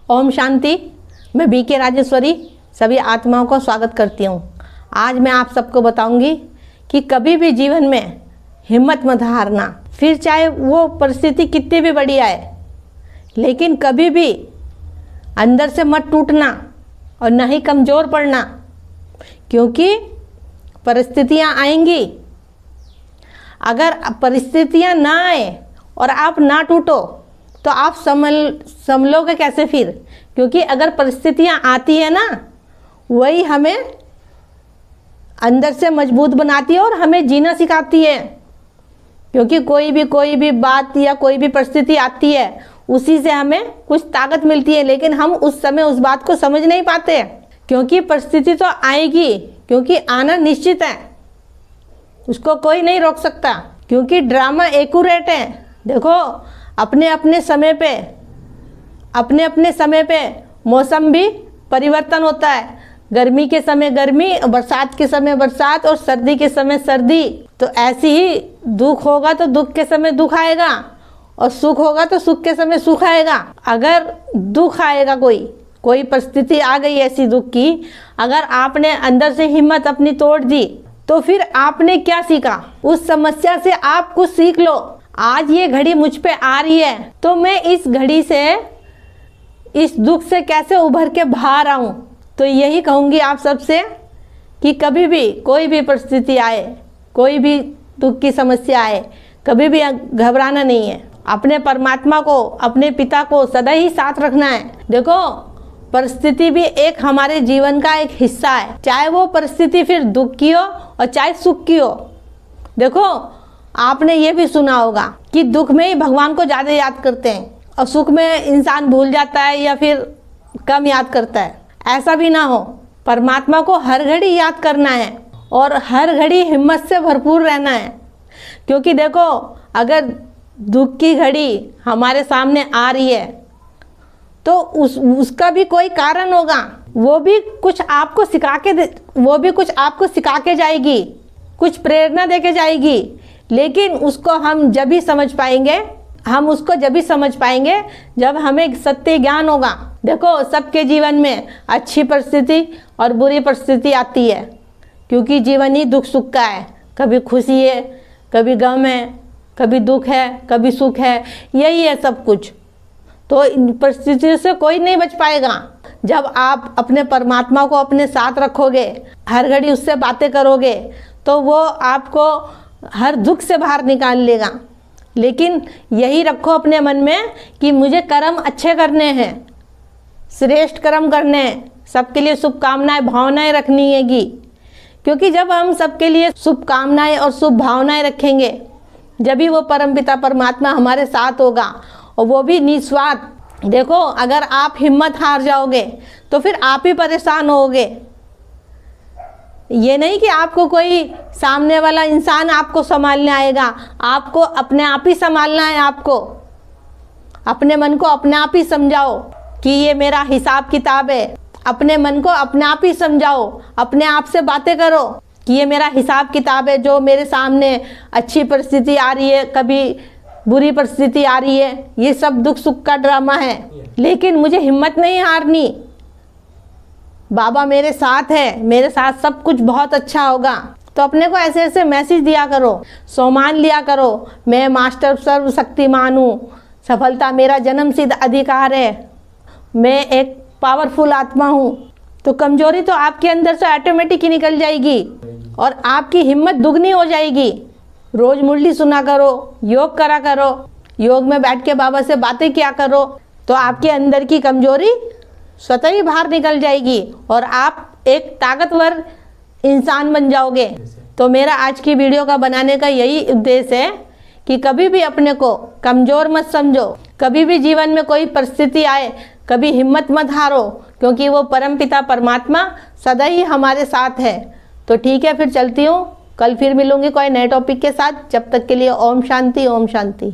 ओम शांति। मैं बीके राजेश्वरी सभी आत्माओं को स्वागत करती हूँ। आज मैं आप सबको बताऊंगी कि कभी भी जीवन में हिम्मत मत हारना, फिर चाहे वो परिस्थिति कितनी भी बड़ी आए, लेकिन कभी भी अंदर से मत टूटना और न ही कमज़ोर पड़ना, क्योंकि परिस्थितियाँ आएंगी। अगर परिस्थितियाँ ना आए और आप ना टूटो तो आप संभलोगे कैसे फिर? क्योंकि अगर परिस्थितियाँ आती है ना, वही हमें अंदर से मजबूत बनाती है और हमें जीना सिखाती है। क्योंकि कोई भी बात या कोई भी परिस्थिति आती है, उसी से हमें कुछ ताकत मिलती है, लेकिन हम उस समय उस बात को समझ नहीं पाते। क्योंकि परिस्थिति तो आएगी, क्योंकि आना निश्चित है, उसको कोई नहीं रोक सकता। क्योंकि ड्रामा एक्यूरेट है। देखो, अपने अपने समय पे मौसम भी परिवर्तन होता है। गर्मी के समय गर्मी, बरसात के समय बरसात और सर्दी के समय सर्दी। तो ऐसे ही दुख होगा तो दुख के समय दुख आएगा, और सुख होगा तो सुख के समय सुख आएगा। अगर दुख आएगा, कोई परिस्थिति आ गई ऐसी दुख की, अगर आपने अंदर से हिम्मत अपनी तोड़ दी, तो फिर आपने क्या सीखा? उस समस्या से आप कुछ सीख लो। आज ये घड़ी मुझ पे आ रही है, तो मैं इस घड़ी से, इस दुख से कैसे उभर के बाहर आऊं? तो यही कहूंगी आप सबसे कि कभी भी कोई भी परिस्थिति आए, कोई भी दुख की समस्या आए, कभी भी घबराना नहीं है। अपने परमात्मा को, अपने पिता को सदा ही साथ रखना है। देखो, परिस्थिति भी एक हमारे जीवन का एक हिस्सा है, चाहे वो परिस्थिति फिर दुख की हो और चाहे सुख की हो। देखो, आपने ये भी सुना होगा कि दुख में ही भगवान को ज़्यादा याद करते हैं और सुख में इंसान भूल जाता है या फिर कम याद करता है। ऐसा भी ना हो, परमात्मा को हर घड़ी याद करना है और हर घड़ी हिम्मत से भरपूर रहना है। क्योंकि देखो, अगर दुख की घड़ी हमारे सामने आ रही है, तो उसका भी कोई कारण होगा। वो भी कुछ आपको सिखा के जाएगी, कुछ प्रेरणा दे के जाएगी। लेकिन उसको हम जब भी समझ पाएंगे जब हमें सत्य ज्ञान होगा। देखो, सबके जीवन में अच्छी परिस्थिति और बुरी परिस्थिति आती है, क्योंकि जीवन ही दुख सुख का है। कभी खुशी है, कभी गम है, कभी दुख है, कभी सुख है, यही है सब कुछ। तो इन परिस्थितियों से कोई नहीं बच पाएगा। जब आप अपने परमात्मा को अपने साथ रखोगे, हर घड़ी उससे बातें करोगे, तो वो आपको हर दुख से बाहर निकाल लेगा। लेकिन यही रखो अपने मन में कि मुझे कर्म अच्छे करने हैं, श्रेष्ठ कर्म करने हैं, सबके लिए शुभकामनाएं, भावनाएं रखनी हैगी। क्योंकि जब हम सबके लिए शुभकामनाएं और शुभ भावनाएं रखेंगे, जब भी वो परमपिता परमात्मा हमारे साथ होगा, और वो भी निस्वार्थ। देखो, अगर आप हिम्मत हार जाओगे तो फिर आप ही परेशान होगे। ये नहीं कि आपको कोई सामने वाला इंसान आपको संभालने आएगा, आपको अपने आप ही संभालना है। आपको अपने मन को अपने आप ही समझाओ कि ये मेरा हिसाब किताब है। अपने मन को अपने आप ही समझाओ, अपने आप से बातें करो कि ये मेरा हिसाब किताब है। जो मेरे सामने अच्छी परिस्थिति आ रही है, कभी बुरी परिस्थिति आ रही है, ये सब दुख सुख का ड्रामा है, लेकिन मुझे हिम्मत नहीं हारनी। बाबा मेरे साथ है, मेरे साथ सब कुछ बहुत अच्छा होगा। तो अपने को ऐसे ऐसे मैसेज दिया करो, सम्मान लिया करो। मैं मास्टर सर्वशक्तिमान हूँ, सफलता मेरा जन्म सिद्ध अधिकार है, मैं एक पावरफुल आत्मा हूँ। तो कमजोरी तो आपके अंदर से ऑटोमेटिक ही निकल जाएगी और आपकी हिम्मत दुगनी हो जाएगी। रोज मुरली सुना करो, योग करा करो, योग में बैठ के बाबा से बातें किया करो, तो आपके अंदर की कमजोरी स्वतः ही बाहर निकल जाएगी और आप एक ताकतवर इंसान बन जाओगे। तो मेरा आज की वीडियो का बनाने का यही उद्देश्य है कि कभी भी अपने को कमज़ोर मत समझो। कभी भी जीवन में कोई परिस्थिति आए, कभी हिम्मत मत हारो, क्योंकि वो परमपिता परमात्मा सदा ही हमारे साथ है। तो ठीक है, फिर चलती हूँ। कल फिर मिलूंगी कोई नए टॉपिक के साथ। जब तक के लिए ओम शांति, ओम शांति।